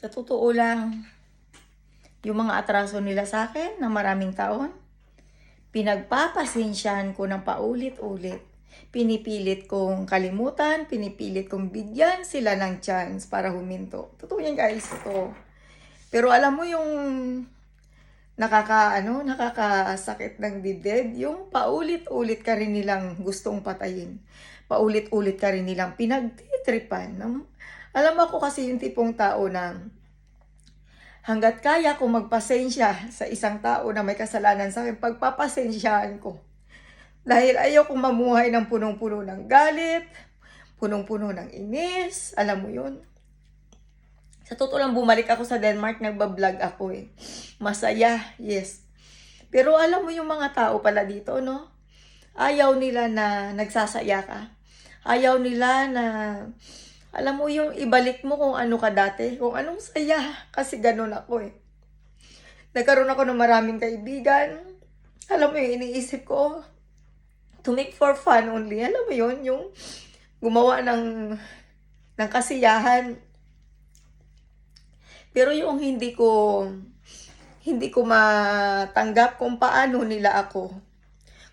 Sa totoo lang, yung mga atraso nila sa akin na maraming taon, pinagpapasensyahan ko ng paulit-ulit. Pinipilit kong kalimutan, pinipilit kong bigyan sila ng chance para huminto. Totoo yan guys, ito. Pero alam mo yung nakakasakit ng dibdib, yung paulit-ulit ka rin nilang gustong patayin. Paulit-ulit ka rin nilang pinagtitripan. Alam mo ako kasi yung tipong tao na hanggat kaya ko magpasensya sa isang tao na may kasalanan sa akin, pagpapasensyahan ko. Dahil ayaw kong mamuhay ng punong-puno ng galit, punong-puno ng inis, alam mo yun. Sa totoo lang, bumalik ako sa Denmark, nagbablog ako eh. Masaya, yes. Pero alam mo yung mga tao pala dito, no? Ayaw nila na nagsasaya ka. Ayaw nila na, alam mo yung ibalik mo kung ano ka dati, kung anong saya. Kasi ganun ako eh. Nagkaroon ako ng maraming kaibigan. Alam mo yung iniisip ko, to make for fun only. Alam mo yun, yung gumawa ng kasiyahan. Pero yung hindi ko matanggap kung paano nila ako.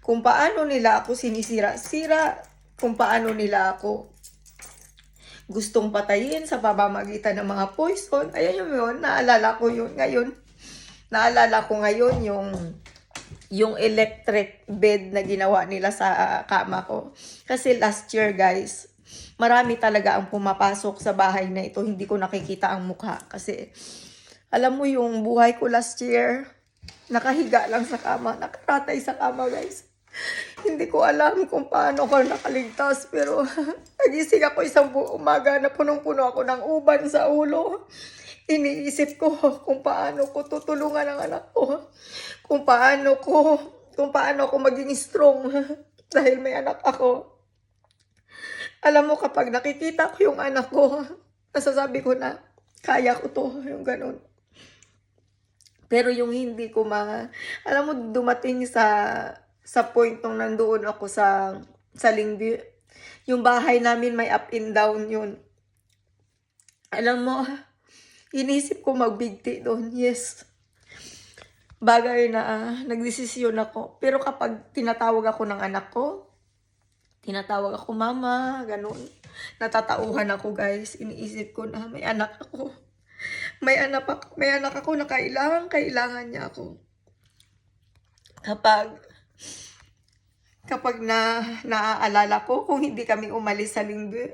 Kung paano nila ako sinisira-sira, kung paano nila ako gustong patayin sa pamamagitan ng mga poison. Ayan yun, naalala ko yun ngayon. Naalala ko ngayon yung electric bed na ginawa nila sa kama ko. Kasi last year guys, marami talaga ang pumapasok sa bahay na ito. Hindi ko nakikita ang mukha. Kasi, alam mo yung buhay ko last year, nakahiga lang sa kama. Nakaratay sa kama, guys. Hindi ko alam kung paano ko nakaligtas. Pero, nagising ako isang umaga na punong-puno ako ng uban sa ulo. Iniisip ko kung paano ko tutulungan ang anak ko. Kung paano ako maging strong. Dahil may anak ako. Alam mo, kapag nakikita ko yung anak ko, nasasabi ko na, kaya ko to, yung ganun. Pero yung hindi ko alam mo, dumating sa point nung nandoon ako sa Lingby, yung bahay namin may up and down yun. Alam mo, inisip ko magbigti doon, yes. Bagay na nagdesisyon ako. Pero kapag tinatawag ako ng anak ko, tinatawag ako mama, ganun. Natatauhan ako guys. Iniisip ko na may anak ako. May anak ako na kailangan niya ako. Kapag naaalala ko, kung hindi kami umalis sa Lingby,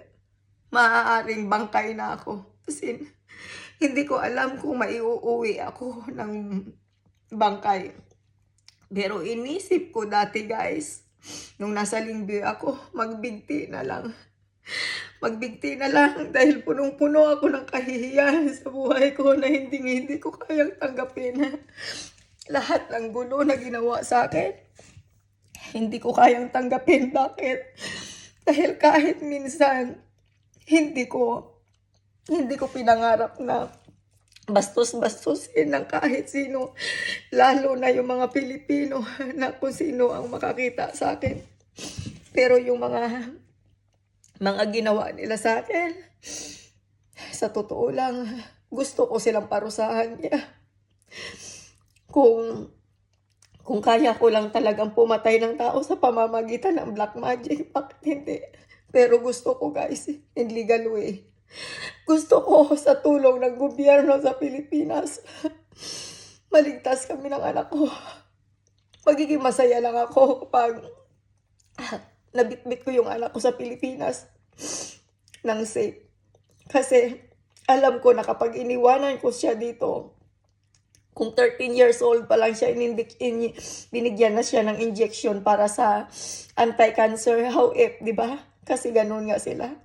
maaaring bangkay na ako. Kasi hindi ko alam kung maiuuwi ako ng bangkay. Pero inisip ko dati guys, nung nasa Lingby ako, magbigti na lang. Magbigti na lang dahil punong-puno ako ng kahihiyan sa buhay ko na hindi ko kayang tanggapin. Lahat ng gulo na ginawa sa akin, hindi ko kayang tanggapin. Bakit? Dahil kahit minsan, hindi ko pinangarap na bastos-bastusin ng kahit sino. Lalo na yung mga Pilipino na kung sino ang makakita sa akin. Pero yung mga ginawa nila sa akin, sa totoo lang, gusto ko silang parusahan niya. Kung kaya ko lang talagang pumatay ng tao sa pamamagitan ng black magic, bakit hindi? Pero gusto ko guys, in legal way. Gusto ko sa tulong ng gobyerno sa Pilipinas, maligtas kami ng anak ko. Magiging masaya lang ako kapag nabitbit ko yung anak ko sa Pilipinas ng safe. Kasi alam ko na kapag iniwanan ko siya dito, kung 13 years old pa lang siya, binigyan na siya ng injection para sa anti-cancer. How if, di ba? Kasi ganun nga sila.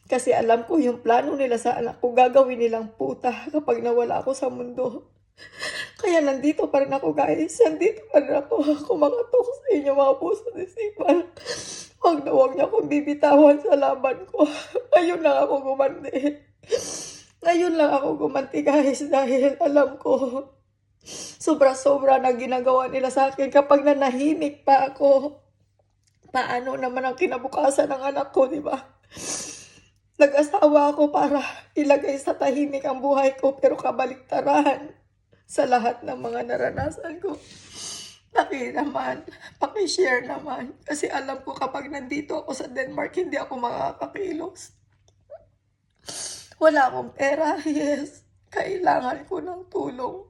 Kasi alam ko yung plano nila sa anak ko, gagawin nilang puta kapag nawala ako sa mundo. Kaya nandito pa rin ako guys. Nandito pa rin ako. Kumakatok sa inyo mga puso at isipan. Huwag niyo akong bibitawan sa laban ko. Ngayon lang ako gumanti. Ngayon lang ako gumanti guys dahil alam ko sobra-sobra na ginagawa nila sa akin. Kapag nanahimik pa ako, paano naman ang kinabukasan ng anak ko, di ba? Nag-asawa ako para ilagay sa tahimik ang buhay ko, pero kabaliktaran sa lahat ng mga naranasan ko. Naman, paki-share naman. Kasi alam ko kapag nandito ako sa Denmark, hindi ako makakakilos. Wala akong pera, yes. Kailangan ko ng tulong.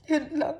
Yun lang.